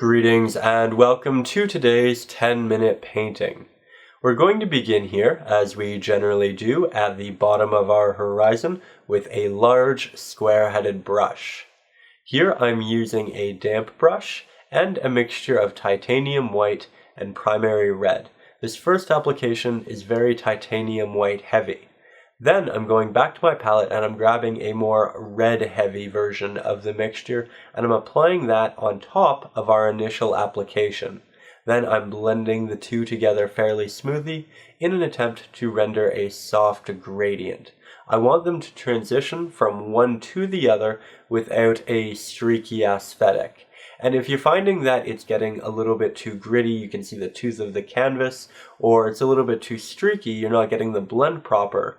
Greetings and welcome to today's 10-minute painting. We're going to begin here, as we generally do, at the bottom of our horizon with a large square-headed brush. Here I'm using a damp brush and a mixture of titanium white and primary red. This first application is very titanium white heavy. Then I'm going back to my palette and I'm grabbing a more red heavy version of the mixture and I'm applying that on top of our initial application. Then I'm blending the two together fairly smoothly in an attempt to render a soft gradient. I want them to transition from one to the other without a streaky aesthetic. And if you're finding that it's getting a little bit too gritty, you can see the tooth of the canvas, or it's a little bit too streaky, you're not getting the blend proper,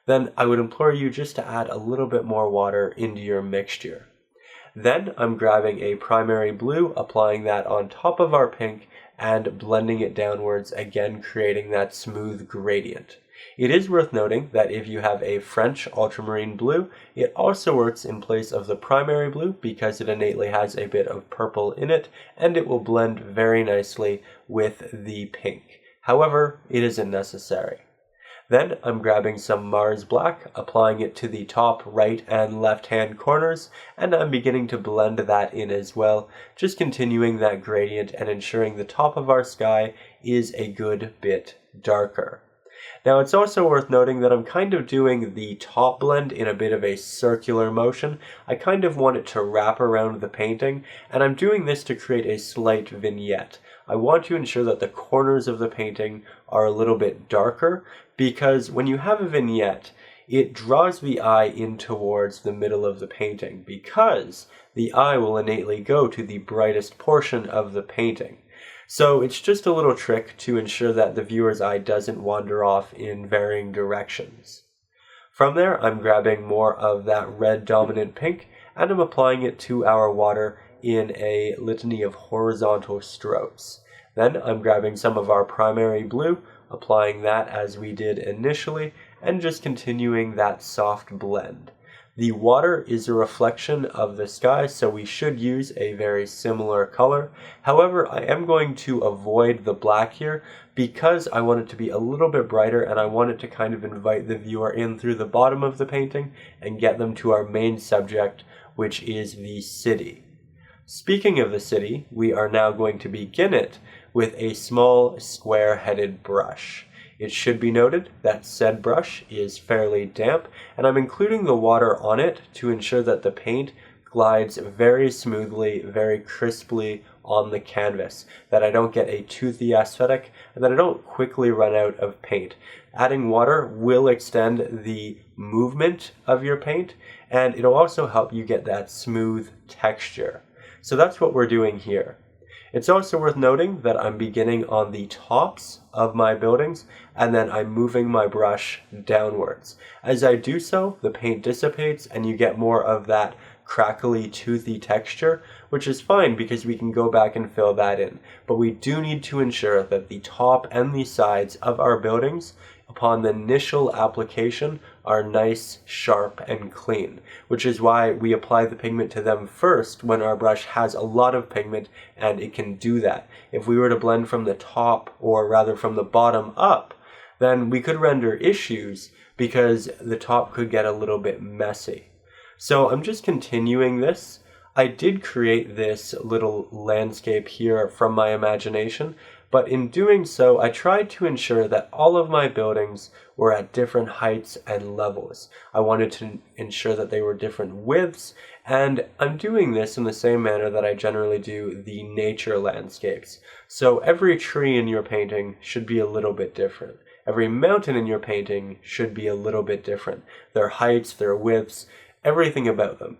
then I would implore you just to add a little bit more water into your mixture. Then I'm grabbing a primary blue, applying that on top of our pink, and blending it downwards, again creating that smooth gradient. It is worth noting that if you have a French ultramarine blue, it also works in place of the primary blue because it innately has a bit of purple in it, and it will blend very nicely with the pink. However, it isn't necessary. Then I'm grabbing some Mars Black, applying it to the top right and left hand corners, and I'm beginning to blend that in as well, just continuing that gradient and ensuring the top of our sky is a good bit darker. Now it's also worth noting that I'm kind of doing the top blend in a bit of a circular motion. I kind of want it to wrap around the painting, and I'm doing this to create a slight vignette. I want to ensure that the corners of the painting are a little bit darker, because when you have a vignette, it draws the eye in towards the middle of the painting, because the eye will innately go to the brightest portion of the painting. So it's just a little trick to ensure that the viewer's eye doesn't wander off in varying directions. From there, I'm grabbing more of that red dominant pink, and I'm applying it to our water in a litany of horizontal strokes. Then I'm grabbing some of our primary blue, applying that as we did initially, and just continuing that soft blend. The water is a reflection of the sky, so we should use a very similar color. However, I am going to avoid the black here because I want it to be a little bit brighter and I want it to kind of invite the viewer in through the bottom of the painting and get them to our main subject, which is the city. Speaking of the city, we are now going to begin it with a small square-headed brush. It should be noted that said brush is fairly damp, and I'm including the water on it to ensure that the paint glides very smoothly, very crisply on the canvas, that I don't get a toothy aesthetic, and that I don't quickly run out of paint. Adding water will extend the movement of your paint, and it'll also help you get that smooth texture. So that's what we're doing here. It's also worth noting that I'm beginning on the tops of my buildings and then I'm moving my brush downwards. As I do so, the paint dissipates and you get more of that crackly, toothy texture, which is fine because we can go back and fill that in. But we do need to ensure that the top and the sides of our buildings upon the initial application are nice, sharp, and clean, which is why we apply the pigment to them first when our brush has a lot of pigment and it can do that. If we were to blend from the top, or rather from the bottom up, then we could render issues because the top could get a little bit messy. So I'm just continuing this. I did create this little landscape here from my imagination, but in doing so, I tried to ensure that all of my buildings were at different heights and levels. I wanted to ensure that they were different widths, and I'm doing this in the same manner that I generally do the nature landscapes. So every tree in your painting should be a little bit different. Every mountain in your painting should be a little bit different. Their heights, their widths, everything about them.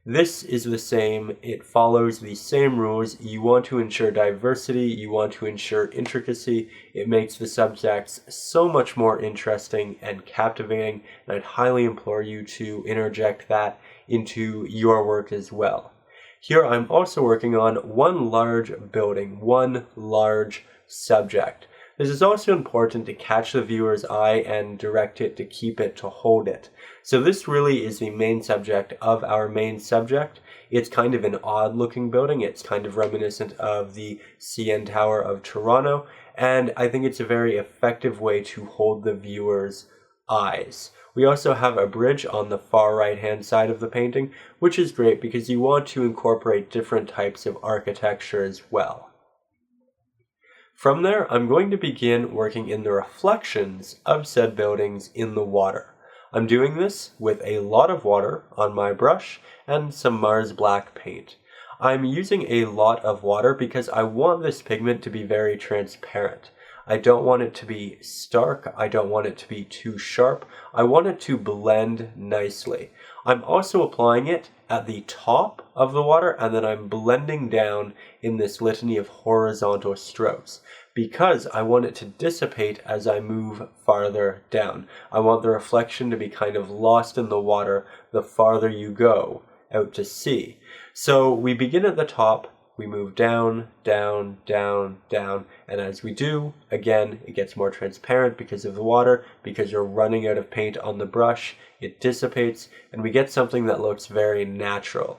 This is the same, it follows the same rules. You want to ensure diversity, you want to ensure intricacy. It makes the subjects so much more interesting and captivating, and I'd highly implore you to interject that into your work as well. Here I'm also working on one large building, one large subject. This is also important to catch the viewer's eye and direct it to keep it to hold it. So this really is the main subject of our main subject. It's kind of an odd looking building. It's kind of reminiscent of the CN Tower of Toronto, and I think it's a very effective way to hold the viewer's eyes. We also have a bridge on the far right hand side of the painting, which is great because you want to incorporate different types of architecture as well. From there, I'm going to begin working in the reflections of said buildings in the water. I'm doing this with a lot of water on my brush and some Mars Black paint. I'm using a lot of water because I want this pigment to be very transparent. I don't want it to be stark, I don't want it to be too sharp, I want it to blend nicely. I'm also applying it at the top of the water, and then I'm blending down in this litany of horizontal strokes because I want it to dissipate as I move farther down. I want the reflection to be kind of lost in the water the farther you go out to sea. So we begin at the top, we move down, down, down, down, and as we do, again, it gets more transparent because of the water, because you're running out of paint on the brush, it dissipates, and we get something that looks very natural.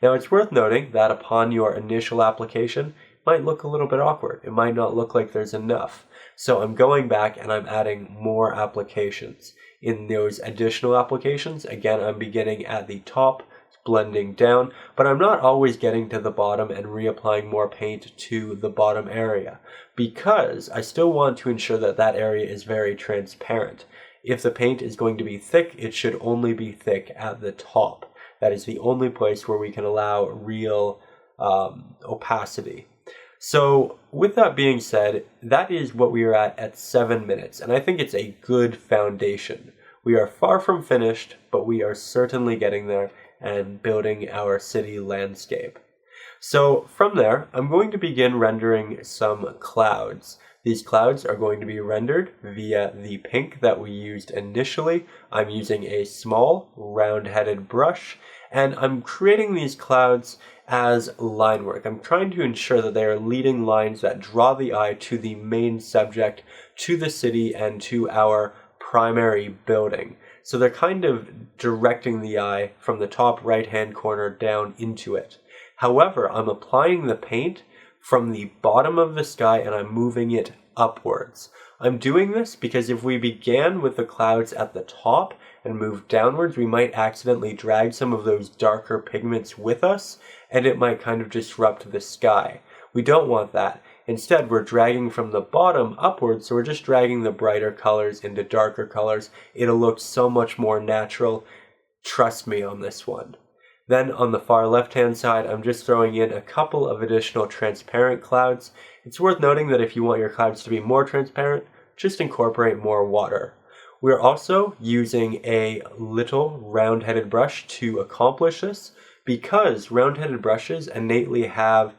Now it's worth noting that upon your initial application, it might look a little bit awkward. It might not look like there's enough. So I'm going back and I'm adding more applications. In those additional applications, again, I'm beginning at the top, blending down, but I'm not always getting to the bottom and reapplying more paint to the bottom area because I still want to ensure that that area is very transparent. If the paint is going to be thick, it should only be thick at the top. That is the only place where we can allow real opacity. So with that being said, that is what we are at 7 minutes, and I think it's a good foundation. We are far from finished, but we are certainly getting there and building our city landscape. So from there, I'm going to begin rendering some clouds. These clouds are going to be rendered via the pink that we used initially. I'm using a small round-headed brush, and I'm creating these clouds as line work. I'm trying to ensure that they are leading lines that draw the eye to the main subject, to the city, and to our primary building. So they're kind of directing the eye from the top right-hand corner down into it. However, I'm applying the paint from the bottom of the sky and I'm moving it upwards. I'm doing this because if we began with the clouds at the top and moved downwards, we might accidentally drag some of those darker pigments with us, and it might kind of disrupt the sky. We don't want that. Instead, we're dragging from the bottom upwards, so we're just dragging the brighter colors into darker colors. It'll look so much more natural. Trust me on this one. Then on the far left-hand side, I'm just throwing in a couple of additional transparent clouds. It's worth noting that if you want your clouds to be more transparent, just incorporate more water. We're also using a little round-headed brush to accomplish this because round-headed brushes innately have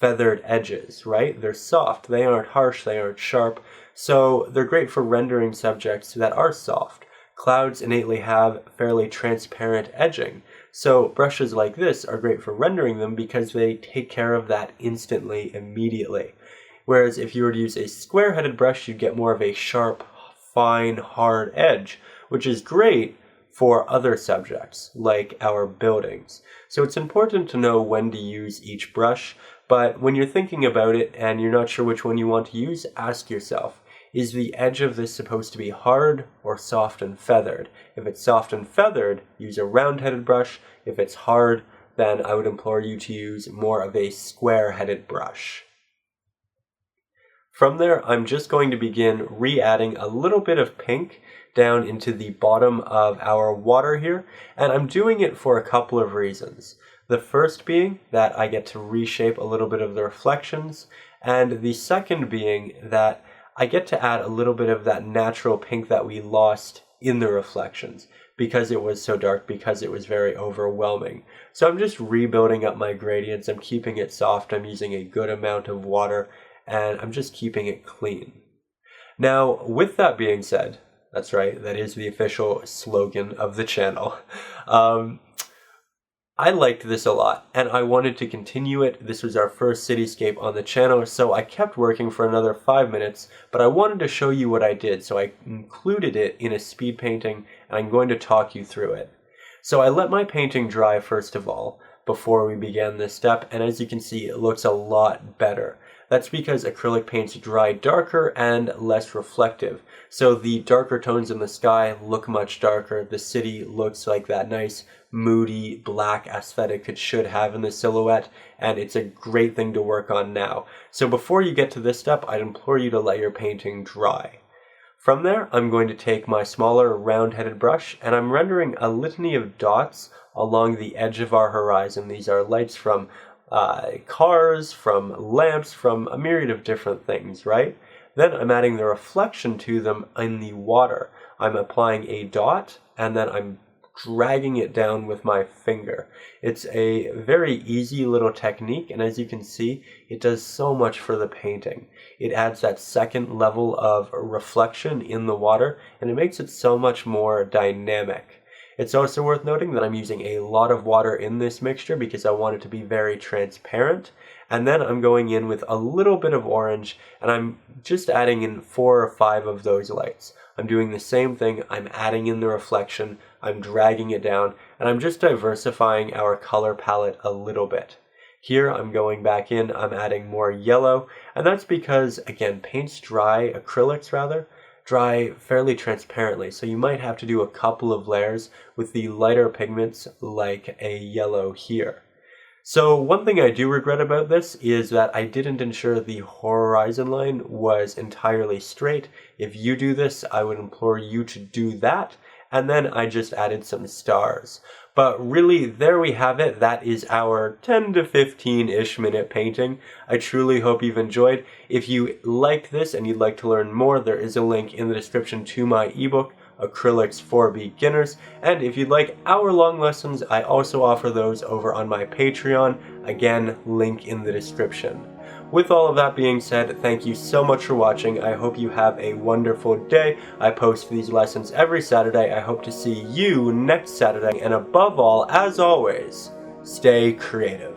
feathered edges, right? They're soft, they aren't harsh, they aren't sharp, so they're great for rendering subjects that are soft. Clouds innately have fairly transparent edging, so brushes like this are great for rendering them because they take care of that instantly, immediately. Whereas if you were to use a square-headed brush, you'd get more of a sharp, fine, hard edge, which is great for other subjects, like our buildings. So it's important to know when to use each brush, but when you're thinking about it and you're not sure which one you want to use, ask yourself, is the edge of this supposed to be hard or soft and feathered? If it's soft and feathered, use a round-headed brush. If it's hard, then I would implore you to use more of a square-headed brush. From there, I'm just going to begin re-adding a little bit of pink down into the bottom of our water here, and I'm doing it for a couple of reasons. The first being that I get to reshape a little bit of the reflections, and the second being that I get to add a little bit of that natural pink that we lost in the reflections because it was so dark, because it was very overwhelming. So I'm just rebuilding up my gradients, I'm keeping it soft, I'm using a good amount of water, and I'm just keeping it clean. Now, with that being said, that's right, that is the official slogan of the channel. I liked this a lot, and I wanted to continue it. This was our first cityscape on the channel, so I kept working for another 5 minutes, but I wanted to show you what I did, so I included it in a speed painting, and I'm going to talk you through it. So I let my painting dry first of all, before we began this step, and as you can see, it looks a lot better. That's because acrylic paints dry darker and less reflective. So the darker tones in the sky look much darker. The city looks like that nice, moody, black aesthetic it should have in the silhouette, and it's a great thing to work on now. So before you get to this step, I'd implore you to let your painting dry. From there, I'm going to take my smaller round-headed brush, and I'm rendering a litany of dots along the edge of our horizon. These are lights from cars, from lamps, from a myriad of different things, right? Then I'm adding the reflection to them in the water. I'm applying a dot, and then I'm dragging it down with my finger. It's a very easy little technique, and as you can see, it does so much for the painting. It adds that second level of reflection in the water, and it makes it so much more dynamic. It's also worth noting that I'm using a lot of water in this mixture because I want it to be very transparent. And then I'm going in with a little bit of orange, and I'm just adding in 4 or 5 of those lights. I'm doing the same thing. I'm adding in the reflection, I'm dragging it down, and I'm just diversifying our color palette a little bit. Here I'm going back in, I'm adding more yellow, and that's because, again, acrylics dry fairly transparently, so you might have to do a couple of layers with the lighter pigments like a yellow here. So one thing I do regret about this is that I didn't ensure the horizon line was entirely straight. If you do this, I would implore you to do that, and then I just added some stars. But really, there we have it. That is our 10 to 15-ish minute painting. I truly hope you've enjoyed. If you liked this and you'd like to learn more, there is a link in the description to my ebook, Acrylics for Beginners. And if you'd like hour-long lessons, I also offer those over on my Patreon. Again, link in the description. With all of that being said, thank you so much for watching. I hope you have a wonderful day. I post these lessons every Saturday. I hope to see you next Saturday. And above all, as always, stay creative.